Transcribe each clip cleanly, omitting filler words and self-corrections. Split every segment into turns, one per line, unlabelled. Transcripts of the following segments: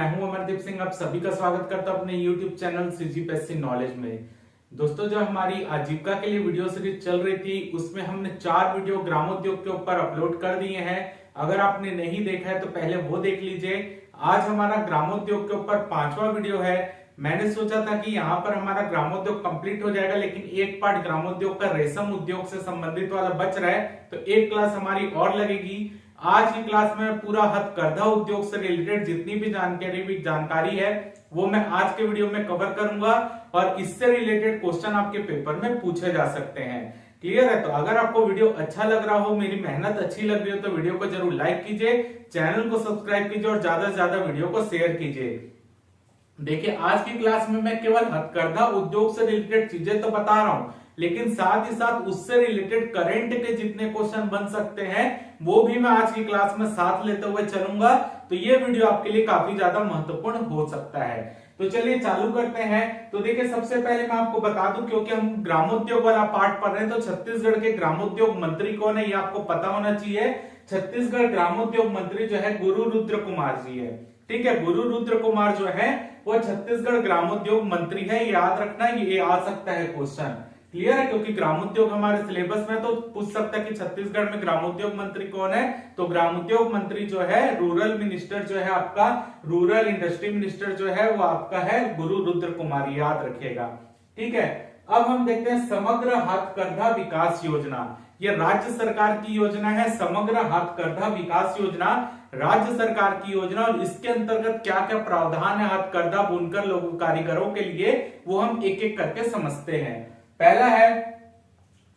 मैं हूं अमरदीप सिंह। आप सभी का स्वागत करता हूं अपने YouTube चैनल CGPSC नॉलेज में। दोस्तों, जो हमारी आजीविका के लिए वीडियो सीरीज चल रही थी उसमें हमने 4 वीडियो ग्रामोद्योग के ऊपर अपलोड कर दिए हैं। अगर आपने नहीं देखा है तो पहले वो देख लीजिए। आज हमारा ग्रामोद्योग के ऊपर 5वां वीडियो है। मैंने सोचा था कि यहाँ पर हमारा ग्रामोद्योग कंप्लीट हो जाएगा, लेकिन एक पार्ट ग्रामोद्योग का रेशम उद्योग से संबंधित वाला बच रहा है, तो एक क्लास हमारी और लगेगी। आज की क्लास में पूरा हथकरघा उद्योग से रिलेटेड जितनी भी जानकारी है वो मैं आज के वीडियो में कवर करूंगा और इससे रिलेटेड क्वेश्चन आपके पेपर में पूछे जा सकते हैं। क्लियर है? तो अगर आपको वीडियो अच्छा लग रहा हो, मेरी मेहनत अच्छी लग रही हो, तो वीडियो को जरूर लाइक कीजिए, चैनल को सब्सक्राइब कीजिए और ज्यादा से ज्यादा वीडियो को शेयर कीजिए। देखिए, आज की क्लास में मैं केवल हथकरघा उद्योग से रिलेटेड चीजें तो बता रहा हूं, लेकिन साथ ही साथ उससे रिलेटेड करंट के जितने क्वेश्चन बन सकते हैं वो भी मैं आज की क्लास में साथ लेते हुए चलूंगा। तो ये वीडियो आपके लिए काफी ज्यादा महत्वपूर्ण हो सकता है। तो चलिए चालू करते हैं। तो देखिए, सबसे पहले मैं आपको बता दूं, क्योंकि हम ग्रामोद्योग वाला पार्ट पढ़ रहे हैं, तो छत्तीसगढ़ के ग्रामोद्योग मंत्री कौन है ये आपको पता होना चाहिए। छत्तीसगढ़ ग्रामोद्योग मंत्री जो है गुरु रुद्र कुमार जी है। ठीक है, गुरु रुद्र कुमार जो है वो छत्तीसगढ़ ग्रामोद्योग मंत्री है। याद रखना, ये आ सकता है क्वेश्चन। क्लियर है? क्योंकि ग्रामोद्योग हमारे सिलेबस में तो पूछ सकता है कि छत्तीसगढ़ में ग्रामोद्योग मंत्री कौन है। तो ग्रामोद्योग मंत्री जो है, रूरल मिनिस्टर जो है आपका, रूरल इंडस्ट्री मिनिस्टर जो है वो आपका है गुरु रुद्र कुमार, याद रखिएगा। ठीक है, अब हम देखते हैं समग्र हथकरघा विकास योजना। ये राज्य सरकार की योजना है, समग्र हथकरघा विकास योजना राज्य सरकार की योजना। और इसके अंतर्गत क्या क्या प्रावधान है हथकरघा बुनकर लोग कारीगरों के लिए, वो हम एक एक करके समझते हैं। पहला है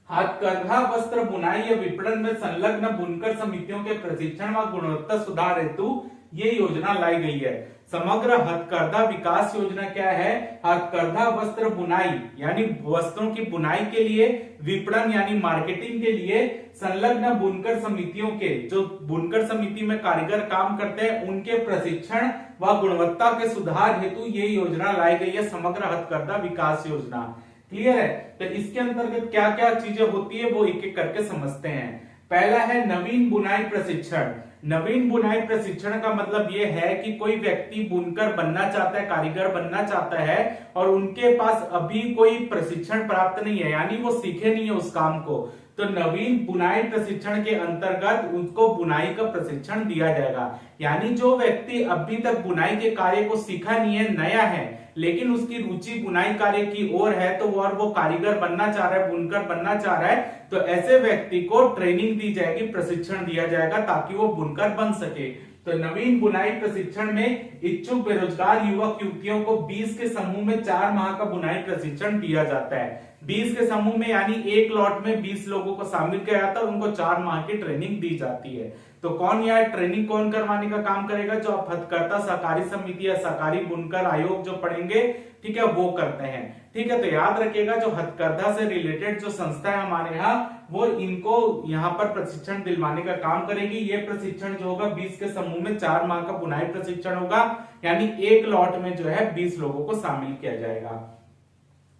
हथकरघा वस्त्र बुनाई या विपणन में संलग्न बुनकर समितियों के प्रशिक्षण व गुणवत्ता सुधार हेतु ये योजना लाई गई है। समग्र हथकरघा विकास योजना क्या है? हथकरघा वस्त्र बुनाई यानी वस्त्रों की बुनाई के लिए, विपणन यानी मार्केटिंग के लिए संलग्न बुनकर समितियों के, जो बुनकर समिति में कारीगर काम करते हैं, उनके प्रशिक्षण व गुणवत्ता के सुधार हेतु ये योजना लाई गई है, समग्र हथकरघा विकास योजना। क्लियर है? तो इसके अंतर्गत क्या क्या चीजें होती है वो एक एक करके समझते हैं। पहला है नवीन बुनाई प्रशिक्षण। नवीन बुनाई प्रशिक्षण का मतलब ये है कि कोई व्यक्ति बुनकर बनना चाहता है, कारीगर बनना चाहता है और उनके पास अभी कोई प्रशिक्षण प्राप्त नहीं है, यानी वो सीखे नहीं है उस काम को, तो नवीन बुनाई प्रशिक्षण के अंतर्गत उनको बुनाई का प्रशिक्षण दिया जाएगा। यानी जो व्यक्ति अभी तक बुनाई के कार्य को सीखा नहीं है, नया है, लेकिन उसकी रुचि बुनाई कार्य की ओर है, तो वो कारीगर बनना चाह रहा है, बुनकर बनना चाह रहा है, तो ऐसे व्यक्ति को ट्रेनिंग दी जाएगी, प्रशिक्षण दिया जाएगा ताकि वो बुनकर बन सके। तो नवीन बुनाई प्रशिक्षण में इच्छुक बेरोजगार युवक युवतियों को 20 के समूह में 4 माह का बुनाई प्रशिक्षण दिया जाता है। 20 के समूह में यानी एक लॉट में 20 लोगों को शामिल किया जाता है और उनको 4 माह की ट्रेनिंग दी जाती है। तो कौन यह ट्रेनिंग कौन करवाने का काम करेगा? जो आप हथकरघा सहकारी समिति या सहकारी बुनकर आयोग जो पढ़ेंगे, ठीक है, वो करते हैं। ठीक है, तो याद रखिएगा, जो हथकरघा से रिलेटेड जो संस्था है हमारे यहाँ, वो इनको यहाँ पर प्रशिक्षण दिलवाने का काम करेगी। ये प्रशिक्षण जो होगा 20 के समूह में 4 माह का बुनाई प्रशिक्षण होगा, यानी एक लॉट में जो है 20 लोगों को शामिल किया जाएगा।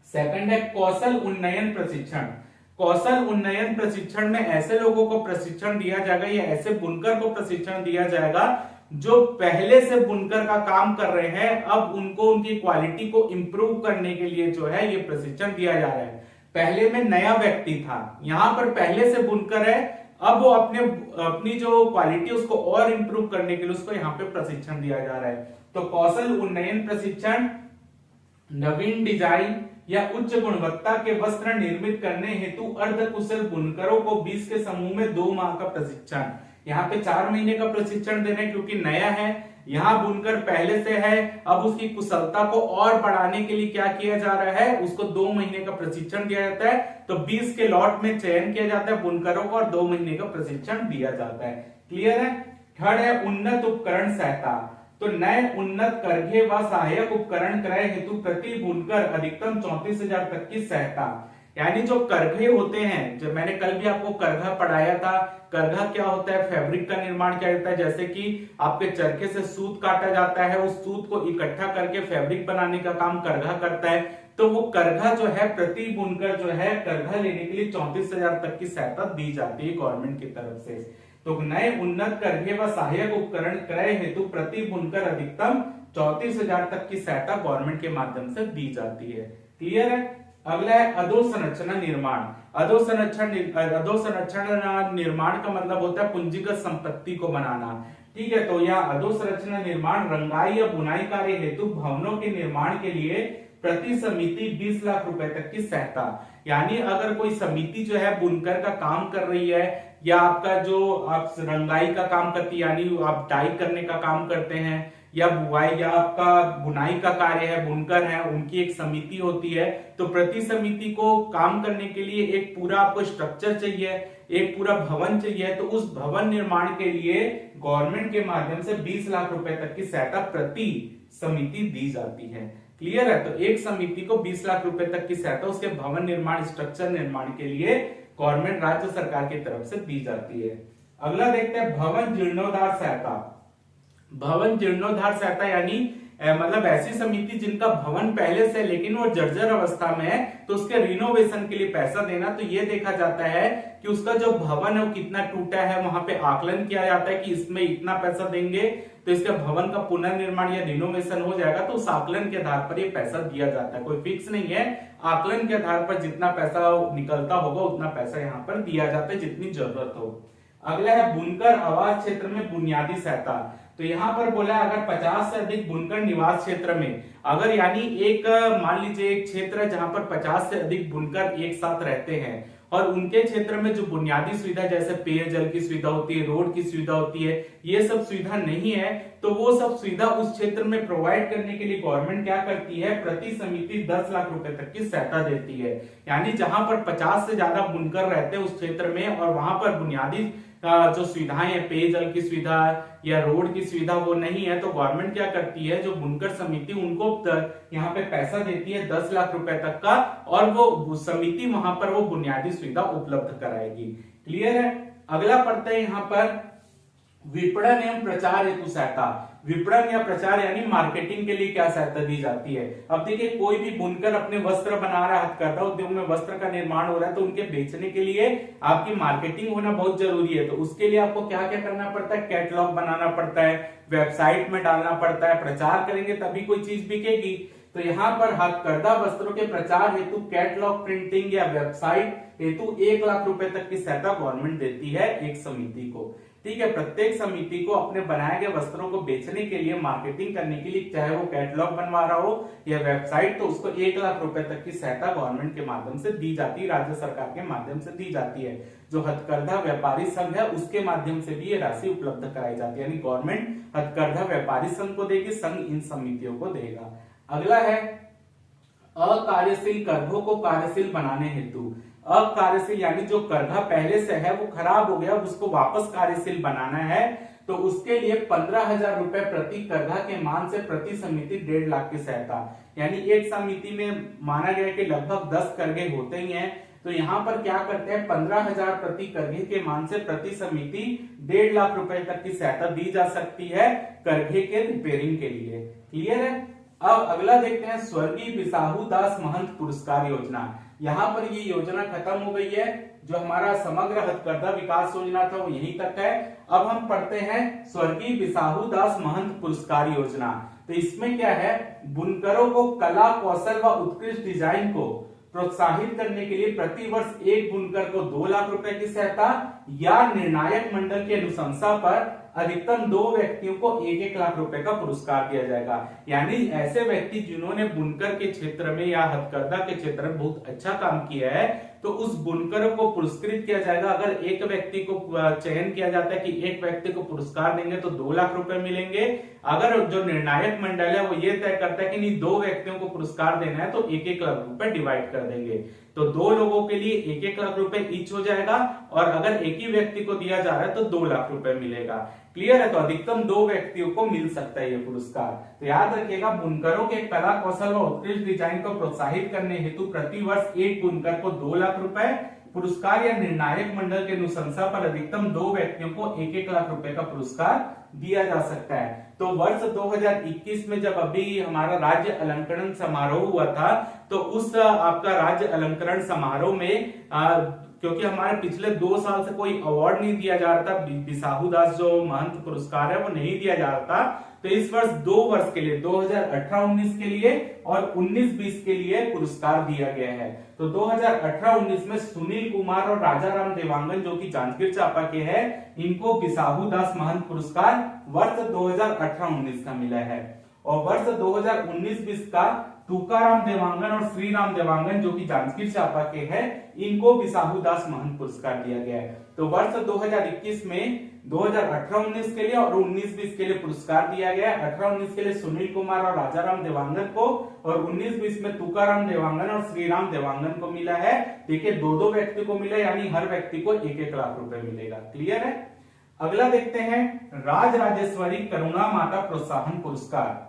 सेकंड है कौशल उन्नयन प्रशिक्षण। कौशल उन्नयन प्रशिक्षण में ऐसे लोगों को प्रशिक्षण दिया जाएगा या ऐसे बुनकर को प्रशिक्षण दिया जाएगा जो पहले से बुनकर का काम कर रहे हैं, अब उनको उनकी क्वालिटी को इंप्रूव करने के लिए जो है ये प्रशिक्षण दिया जा रहा है। पहले में नया व्यक्ति था, यहाँ पर पहले से बुनकर है, अब वो अपनी जो क्वालिटी उसको और इंप्रूव करने के लिए उसको यहाँ पे प्रशिक्षण दिया जा रहा है। तो कौशल उन्नयन प्रशिक्षण नवीन डिजाइन या उच्च गुणवत्ता के वस्त्र निर्मित करने हेतु अर्धकुशल बुनकरों को 20 के समूह में 2 माह का प्रशिक्षण। यहाँ पे 4 महीने का प्रशिक्षण दे रहे हैं क्योंकि नया है, यहाँ बुनकर पहले से है, अब उसकी कुशलता को और बढ़ाने के लिए क्या किया जा रहा है, उसको 2 महीने का प्रशिक्षण दिया जाता है। तो 20 के लॉट में चयन किया जाता है बुनकरों को और 2 महीने का प्रशिक्षण दिया जाता है। क्लियर है? थर्ड है उन्नत उपकरण सहायता। तो नए उन्नत करघे व सहायक उपकरण क्रय हेतु प्रति बुनकर अधिकतम 34,000 तक की सहायता। यानी जो करघे होते हैं, जो मैंने कल भी आपको करघा पढ़ाया था, करघा क्या होता है? फैब्रिक का निर्माण किया जाता है, जैसे कि आपके चरखे से सूत काटा जाता है, उस सूत को इकट्ठा करके फैब्रिक बनाने का काम करघा करता है। तो वो करघा जो है प्रति बुनकर जो है करघा लेने के लिए 34,000 तक की सहायता दी जाती है गवर्नमेंट की तरफ से। तो नए उन्नत करघे व सहायक उपकरण क्रय हेतु प्रति बुनकर अधिकतम 34,000 तक की सहायता गवर्नमेंट के माध्यम से दी जाती है। क्लियर है। अगला है अधोसंरचना निर्माण। अधोसंरचना निर्माण का मतलब होता है पूंजीगत संपत्ति को बनाना। ठीक है, तो यह अधोसंरचना निर्माण रंगाई या बुनाई कार्य हेतु भवनों के निर्माण के लिए प्रति समिति 20 लाख रुपए तक की सहायता। यानी अगर कोई समिति जो है बुनकर का काम कर रही है, या आपका जो आप रंगाई का काम करती है यानी आप डाई करने का काम करते हैं, या बुआई या आपका बुनाई का कार्य है, बुनकर है, उनकी एक समिति होती है, तो प्रति समिति को काम करने के लिए एक पूरा आपको स्ट्रक्चर चाहिए, एक पूरा भवन चाहिए। तो उस भवन निर्माण के लिए गवर्नमेंट के माध्यम से 20 लाख रुपए तक की सहायता प्रति समिति दी जाती है। क्लियर है। तो एक समिति को 20 लाख रुपए तक की सहायता उसके भवन निर्माण, स्ट्रक्चर निर्माण के लिए गवर्नमेंट राज्य सरकार की तरफ से दी जाती है। अगला देखते हैं भवन जीर्णोद्धार सहायता। भवन जीर्णोद्धार सहायता यानी मतलब ऐसी समिति जिनका भवन पहले से लेकिन वो जर्जर अवस्था में है, तो उसके रिनोवेशन के लिए पैसा देना। तो ये देखा जाता है कि उसका जो भवन है वो कितना टूटा है, वहां पे आकलन किया जाता है कि इसमें इतना पैसा देंगे तो इसके भवन का पुनर्निर्माण या रिनोवेशन हो जाएगा। तो उस आकलन के आधार पर ये पैसा दिया जाता है, कोई फिक्स नहीं है। आकलन के आधार पर जितना पैसा निकलता होगा उतना पैसा यहाँ पर दिया जाता है, जितनी जरूरत हो। अगला है बुनकर आवास क्षेत्र में बुनियादी सहायता। तो यहाँ पर बोला अगर 50 से अधिक बुनकर निवास क्षेत्र में, अगर यानी एक मान लीजिए एक क्षेत्र है जहां पर 50 से अधिक बुनकर एक साथ रहते हैं और उनके क्षेत्र में जो बुनियादी सुविधा जैसे पेयजल की सुविधा होती है, रोड की सुविधा होती है, ये सब सुविधा नहीं है, तो वो सब सुविधा उस क्षेत्र में प्रोवाइड करने के लिए गवर्नमेंट क्या करती है, प्रति समिति 10 लाख रुपए तक की सहायता देती है। यानी जहां पर 50 से ज्यादा बुनकर रहते हैं उस क्षेत्र में और वहां पर बुनियादी जो सुविधाएं है, पेयजल की सुविधा या रोड की सुविधा वो नहीं है, तो गवर्नमेंट क्या करती है, जो बुनकर समिति उनको यहाँ पे पैसा देती है 10 लाख रुपए तक का, और वो समिति वहां पर वो बुनियादी सुविधा उपलब्ध कराएगी। क्लियर है। अगला पढ़ते हैं यहाँ पर विपणन एवं प्रचार हेतु सहायता। विपणन या प्रचार यानी मार्केटिंग के लिए क्या सहायता दी जाती है। अब देखिए कोई भी बुनकर अपने वस्त्र बना रहा है, हथकरघा उद्योग में वस्त्र का निर्माण हो रहा है, तो उनके बेचने के लिए आपकी मार्केटिंग होना बहुत जरूरी है। तो उसके लिए आपको क्या क्या करना पड़ता है, कैटलॉग बनाना पड़ता है, वेबसाइट में डालना पड़ता है, प्रचार करेंगे तभी कोई चीज बिकेगी। तो यहाँ पर हथकरघा वस्त्रों के प्रचार हेतु कैटलॉग प्रिंटिंग या वेबसाइट हेतु 1 लाख रुपए तक की सहायता गवर्नमेंट देती है एक समिति को। ठीक है, प्रत्येक समिति को अपने बनाए गए वस्त्रों को बेचने के लिए, मार्केटिंग करने के लिए, चाहे वो कैटलॉग बनवा रहा हो या वेबसाइट, तो उसको 1 लाख रुपए तक की सहायता गवर्नमेंट के माध्यम से दी जाती है, राज्य सरकार के माध्यम से दी जाती है। जो हथकरघा व्यापारी संघ है उसके माध्यम से भी ये राशि उपलब्ध कराई जाती है, यानी गवर्नमेंट हथकरघा व्यापारी संघ को देगी, संघ इन समितियों को देगा। अगला है अकार्यशील करघों को कार्यशील बनाने हेतु। अकार्यशील यानी जो करघा पहले से है वो खराब हो गया, उसको वापस कार्यशील बनाना है, तो उसके लिए 15,000 रुपए प्रति करघा के मान से प्रति समिति 1.5 लाख की सहायता। यानी एक समिति में माना गया कि लगभग 10 करघे होते ही हैं, तो यहाँ पर क्या करते हैं 15,000 प्रति करघे के मान से प्रति समिति 1.5 लाख रुपए तक की सहायता दी जा सकती है करघे के रिपेयरिंग के लिए। क्लियर है। अब अगला देखते हैं स्वर्गीय बिसाहू दास महंत पुरस्कार योजना। यहाँ पर ये योजना खत्म हो गई है, जो हमारा समग्र हथकरघा विकास योजना था वो यहीं तक है। अब हम पढ़ते हैं स्वर्गीय बिसाहू दास महंत पुरस्कार योजना। तो इसमें क्या है, बुनकरों को कला कौशल व उत्कृष्ट डिजाइन को प्रोत्साहित करने के लिए प्रति वर्ष एक बुनकर को 2 लाख रुपए की सहायता या निर्णायक मंडल की अनुशंसा पर अधिकतम 2 व्यक्तियों को 1-1 लाख रुपए का पुरस्कार दिया जाएगा। यानी ऐसे व्यक्ति जिन्होंने बुनकर के क्षेत्र में या हथकरघा के क्षेत्र में बहुत अच्छा काम किया है, तो उस बुनकर को पुरस्कृत किया जाएगा। अगर एक व्यक्ति को चयन किया जाता है कि एक व्यक्ति को पुरस्कार देंगे तो 2 लाख रुपए मिलेंगे। अगर जो निर्णायक मंडल है वो ये तय करता है कि नहीं 2 व्यक्तियों को पुरस्कार देना है, तो 1-1 लाख रुपए डिवाइड कर देंगे, तो 2 लोगों के लिए 1-1 लाख रुपए ईच हो जाएगा, और अगर एक ही व्यक्ति को दिया जा रहा है तो 2 लाख रुपए मिलेगा। क्लियर है। तो अधिकतम 2 व्यक्तियों को मिल सकता है ये पुरस्कार। तो याद रखिएगा, बुनकरों के कला कौशल व उत्कृष्ट डिजाइन को प्रोत्साहित करने हेतु प्रति वर्ष एक बुनकर को 2 लाख रुपए पुरस्कार या निर्णायक मंडल के अनुशंसा पर अधिकतम 2 व्यक्तियों को 1-1 लाख रुपए का पुरस्कार दिया जा सकता है। तो वर्ष 2021 में जब अभी हमारा राज्य अलंकरण समारोह हुआ था, तो उस आपका राज्य अलंकरण समारोह में क्योंकि हमारे पिछले 2 साल से कोई अवार्ड नहीं दिया जा रहा था, बिसाहू दास जो महंत पुरस्कार है वो नहीं दिया जा रहा था, तो इस वर्ष 2 वर्ष के लिए 2018-19 के लिए और 19-20 के लिए पुरस्कार दिया गया है। तो 2018-19 में सुनील कुमार और राजा राम देवांगन जो कि जांजगीर चांपा के हैं, इनको बिसाहू दास महंत पुरस्कार वर्ष 2018-19 का मिला है। और वर्ष 2019-20 का तुकाराम देवांगन और श्री राम देवांगन जो कि जांजगीर चांपा के हैं, इनको बिसाहू दास महंत पुरस्कार दिया गया है। तो वर्ष 2021 में 2018-19 के लिए और 19-20 के लिए पुरस्कार दिया गया है। 18-19 के लिए सुनील कुमार और राजाराम देवांगन को, और 19-20 में तुकाराम देवांगन और श्री राम देवांगन को मिला है। देखिए 2-2 व्यक्ति को मिला, यानी हर व्यक्ति को 1-1 लाख रुपए मिलेगा। क्लियर है। अगला देखते हैं राज राजेश्वरी करुणा माता प्रोत्साहन पुरस्कार।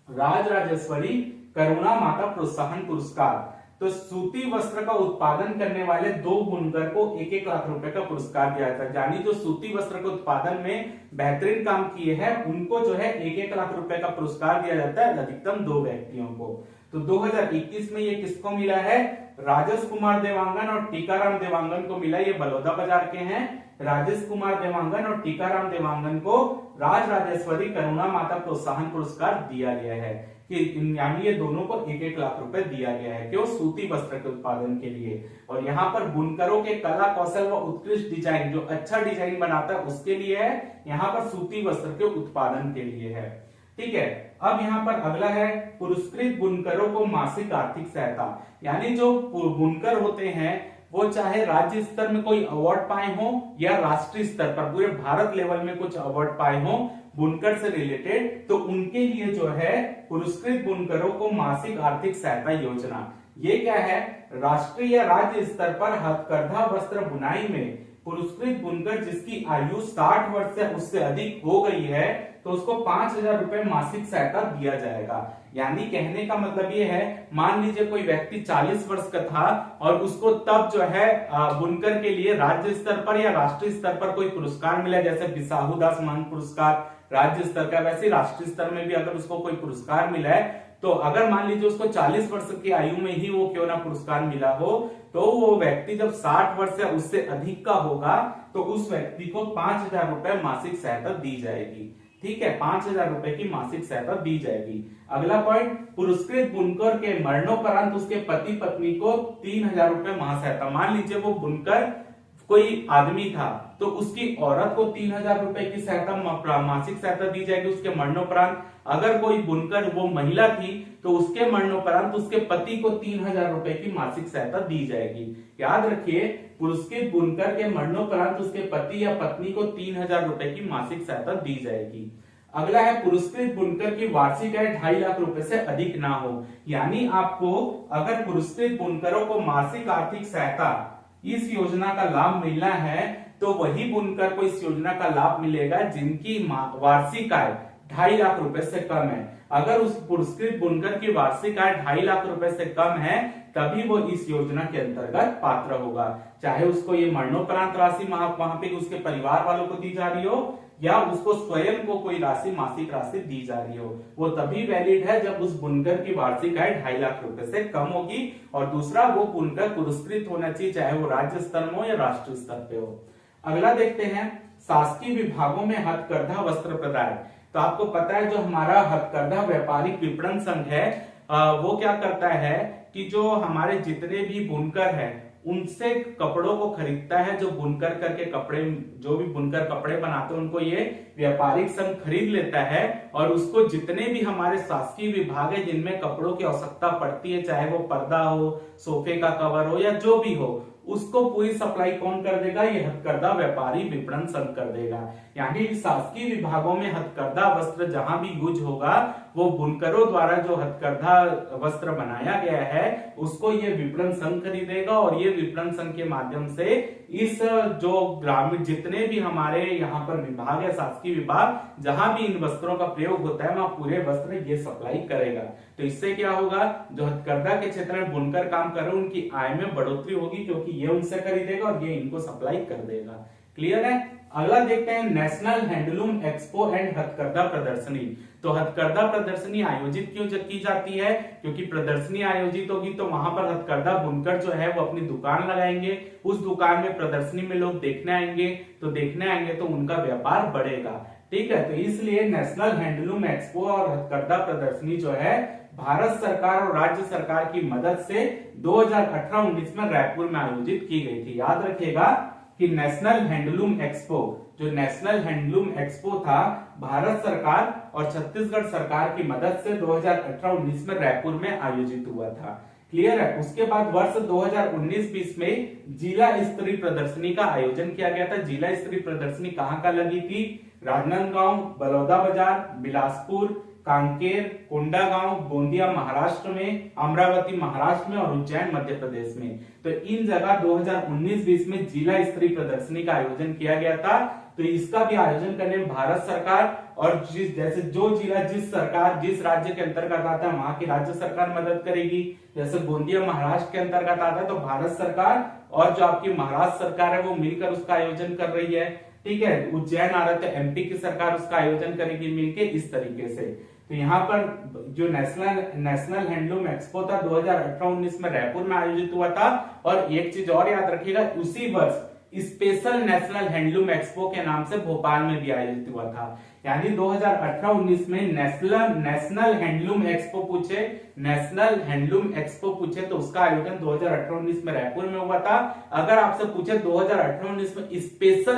राज राजेश्वरी करुणा माता प्रोत्साहन पुरस्कार, तो सूती वस्त्र का उत्पादन करने वाले 2 बुनकर को 1-1 लाख रुपए का पुरस्कार दिया जाता है। यानी जो सूती वस्त्र के उत्पादन में बेहतरीन काम किए हैं उनको जो है 1-1 लाख रुपए का पुरस्कार दिया जाता है, अधिकतम 2 व्यक्तियों को। तो 2021 में ये किसको मिला है? राजेश कुमार देवांगन और टीकाराम देवांगन को मिला। ये बलौदा बाजार के हैं। राजेश कुमार देवांगन और टीकाराम देवांगन को राज राजेश्वरी करुणा माता प्रोत्साहन पुरस्कार दिया गया है, कि यानी ये दोनों को 1-1 लाख रुपए दिया गया है। क्यों? सूती वस्त्र के उत्पादन के लिए। और यहाँ पर बुनकरों के कला कौशल व उत्कृष्ट डिजाइन, जो अच्छा डिजाइन बनाता है उसके लिए है, यहाँ पर सूती वस्त्र के उत्पादन के लिए है। ठीक है। अब यहाँ पर अगला है पुरस्कृत बुनकरों को मासिक आर्थिक सहायता। यानी जो बुनकर होते हैं वो चाहे राज्य स्तर में कोई अवार्ड पाए हो या राष्ट्रीय स्तर पर पूरे भारत लेवल में कुछ अवार्ड पाए हो बुनकर से रिलेटेड, तो उनके लिए जो है पुरस्कृत बुनकरों को मासिक आर्थिक सहायता योजना। ये क्या है? राष्ट्रीय या राज्य स्तर पर हथकरघा वस्त्र बुनाई में पुरस्कृत बुनकर जिसकी आयु 60 वर्ष से उससे अधिक हो गई है, तो उसको 5,000 रुपए मासिक सहायता दिया जाएगा। यानी कहने का मतलब ये है, मान लीजिए कोई व्यक्ति 40 वर्ष का था और उसको तब जो है बुनकर के लिए राज्य स्तर पर या राष्ट्रीय स्तर पर कोई पुरस्कार मिला, जैसे बिसाहू दास महंत पुरस्कार राज्य स्तर का, वैसे राष्ट्रीय स्तर में भी अगर उसको कोई पुरस्कार मिला है, तो अगर मान लीजिए उसको 40 वर्ष की आयु में ही वो क्यों ना पुरस्कार मिला हो, तो वो व्यक्ति जब 60 वर्ष या उससे अधिक का होगा तो उस व्यक्ति को 5,000 रुपए मासिक सहायता दी जाएगी। ठीक है, 5,000 रुपए की मासिक सहायता दी जाएगी। अगला पॉइंट, पुरस्कृत बुनकर के मरणोपरांत उसके पति पत्नी को 3,000 रुपए महासहायता। मान लीजिए वो बुनकर कोई आदमी था तो उसकी औरत को 3,000 रुपए की सहायता मासिक सहायता दी जाएगी उसके मरणोपरांत। अगर कोई बुनकर वो महिला थी तो उसके मरणोपरांत उसके पति को 3,000 रुपए की मासिक सहायता दी जाएगी। याद रखिए, पुरस्कृत बुनकर के मरणोपरांत उसके पति या पत्नी को 3,000 रुपए की मासिक सहायता दी जाएगी। अगला है पुरस्कृत बुनकर की वार्षिक आय 2.5 लाख रुपए से अधिक ना हो। यानी आपको अगर पुरस्कृत बुनकरों को मासिक आर्थिक सहायता इस योजना का लाभ मिलना है तो वही बुनकर को इस योजना का लाभ मिलेगा जिनकी वार्षिक आय 2.5 लाख रुपए से कम है। अगर उस पुरस्कृत बुनकर की वार्षिक आय 2.5 लाख रुपए से कम है तभी वो इस योजना के अंतर्गत पात्र होगा। चाहे उसको ये मरणोपरांत राशि वहां पे उसके परिवार वालों को दी जा रही हो या उसको स्वयं को कोई राशि मासिक राशि दी जा रही हो, वो तभी वैलिड है जब उस बुनकर की वार्षिक आय 2.5 लाख रुपए से कम होगी। और दूसरा, वो बुनकर पुरस्कृत होना चाहिए, चाहे वो राज्य स्तर में हो या राष्ट्रीय स्तर पे हो। अगला देखते हैं शासकीय विभागों में हथकरघा वस्त्र प्रदाय। तो आपको पता है जो हमारा हथकरघा व्यापारिक विपणन संघ है वो क्या करता है कि जो हमारे जितने भी बुनकर हैं उनसे कपड़ों को खरीदता है। जो बुनकर करके कपड़े, जो भी बुनकर कपड़े बनाते हैं उनको ये व्यापारिक संघ खरीद लेता है और उसको जितने भी हमारे शासकीय विभाग है जिनमें कपड़ों की आवश्यकता पड़ती है, चाहे वो पर्दा हो, सोफे का कवर हो या जो भी हो, उसको पूरी सप्लाई कौन कर देगा? ये हथकरघा व्यापारी विपणन संघ कर देगा। यानी शासकीय विभागों में हथकरघा वस्त्र जहां भी यूज होगा वो बुनकरों द्वारा जो हथकरघा वस्त्र बनाया गया है उसको ये विपणन संघ खरीदेगा और ये विपणन संघ के माध्यम से इस जो ग्रामीण जितने भी हमारे यहाँ पर विभाग है, शासकीय विभाग, जहां भी इन वस्त्रों का प्रयोग होता है वहां पूरे वस्त्र ये सप्लाई करेगा। तो इससे क्या होगा? जो हथकरघा के क्षेत्र में बुनकर काम कर रहे हैं उनकी आय में बढ़ोतरी होगी क्योंकि ये उनसे खरीदेगा और ये इनको सप्लाई कर देगा। क्लियर है। अगला देखते हैं नेशनल हैंडलूम एक्सपो एंड हथकरघा प्रदर्शनी। तो हथकरघा प्रदर्शनी आयोजित क्यों की जाती है? क्योंकि प्रदर्शनी आयोजित होगी तो वहां पर हथकरघा बुनकर जो है वो अपनी दुकान लगाएंगे, उस दुकान में प्रदर्शनी में लोग देखने आएंगे, तो उनका व्यापार बढ़ेगा। ठीक है, तो इसलिए नेशनल हैंडलूम एक्सपो और हथकरघा प्रदर्शनी जो है भारत सरकार और राज्य सरकार की मदद से 2018-19 में रायपुर में आयोजित की गई थी। याद रखिएगा कि नेशनल हैंडलूम एक्सपो, जो नेशनल हैंडलूम एक्सपो था, भारत सरकार और छत्तीसगढ़ सरकार की मदद से 2018-19 में रायपुर में आयोजित हुआ था। क्लियर है। उसके बाद वर्ष 2019-20 में जिला स्तरीय प्रदर्शनी का आयोजन किया गया था। जिला स्तरीय प्रदर्शनी कहाँ का लगी थी? राजनांदगांव, बलौदाबाजार, बिलासपुर, कांकेर, कोंडागांव, गोंदिया महाराष्ट्र में, अमरावती महाराष्ट्र में और उज्जैन मध्य प्रदेश में। तो इन जगह 2019-20 में जिला स्तरीय प्रदर्शनी का आयोजन किया गया था। तो इसका भी आयोजन करने में भारत सरकार और जैसे जो जिला जिस राज्य के अंतर्गत आता है वहां की राज्य सरकार मदद करेगी। जैसे गोंदिया महाराष्ट्र के अंतर्गत आता है तो भारत सरकार और जो आपकी महाराष्ट्र सरकार है वो मिलकर उसका आयोजन कर रही है। ठीक है, उज्जैन आ रहा है तो एमपी की सरकार उसका आयोजन करेगी मिलके, इस तरीके से। तो यहाँ पर जो नेशनल हैंडलूम एक्सपो था 2018-19 में रायपुर में आयोजित हुआ था। और एक चीज और याद रखिएगा, उसी वर्ष स्पेशल नेशनल हैंडलूम एक्सपो के नाम से भोपाल में भी आयोजित हुआ था। यानी 2018-19 में नेशनल हैंडलूम एक्सपो पूछे तो उसका आयोजन 2018-19 में रायपुर में हुआ था। अगर आपसे पूछे 2018-19 में स्पेशल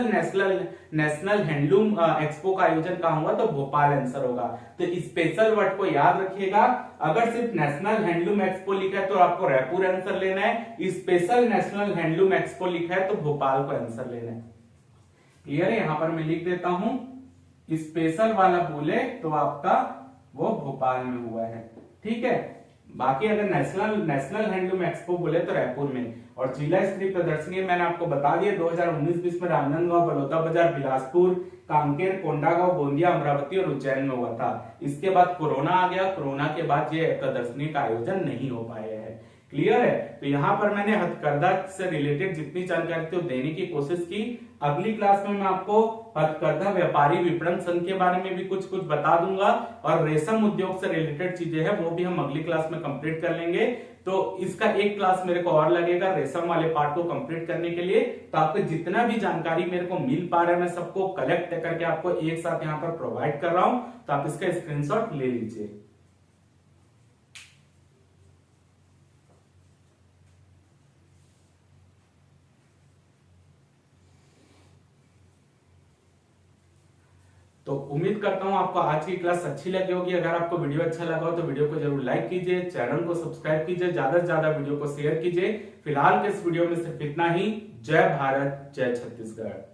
नेशनल हैंडलूम एक्सपो का आयोजन कहां हुआ तो भोपाल आंसर होगा। तो स्पेशल वर्ड को याद रखिएगा। अगर सिर्फ नेशनल हैंडलूम एक्सपो लिखा है तो आपको रायपुर आंसर लेना है, स्पेशल नेशनल हैंडलूम एक्सपो लिखा है तो भोपाल को आंसर लेना है। क्लियर है। यहां पर मैं लिख देता हूं, स्पेशल वाला बोले तो आपका वो भोपाल में हुआ है। ठीक है, बाकी अगर नेशनल हैंडलूम एक्सपो बोले तो रायपुर में। और जिला स्तरीय प्रदर्शनी मैंने आपको बता दिया 2019-20 में राजनांदगांव, बलौदाबाजार, बिलासपुर, कांकेर, कोंडागांव, गोंदिया, अमरावती और उज्जैन में हुआ था। इसके बाद कोरोना आ गया, कोरोना के बाद ये प्रदर्शनी का आयोजन नहीं हो पाया है। क्लियर है। तो यहाँ पर मैंने हथकरघा से रिलेटेड जितनी जानकारी थी देने की कोशिश की। अगली क्लास में मैं आपको हथकरघा व्यापारी विपणन संघ के बारे में भी कुछ बता दूंगा और रेशम उद्योग से रिलेटेड चीजें हैं वो भी हम अगली क्लास में कंप्लीट कर लेंगे। तो इसका एक क्लास मेरे को और लगेगा रेशम वाले पार्ट को कंप्लीट करने के लिए। तो आपको जितना भी जानकारी मेरे को मिल पा रहा है मैं सबको कलेक्ट करके आपको एक साथ यहाँ पर प्रोवाइड कर रहा हूं, तो आप इसका स्क्रीनशॉट ले लीजिए। तो उम्मीद करता हूं आपको आज की क्लास अच्छी लगी होगी। अगर आपको वीडियो अच्छा लगा हो तो वीडियो को जरूर लाइक कीजिए, चैनल को सब्सक्राइब कीजिए, ज्यादा से ज्यादा वीडियो को शेयर कीजिए। फिलहाल के इस वीडियो में सिर्फ इतना ही। जय भारत, जय छत्तीसगढ़।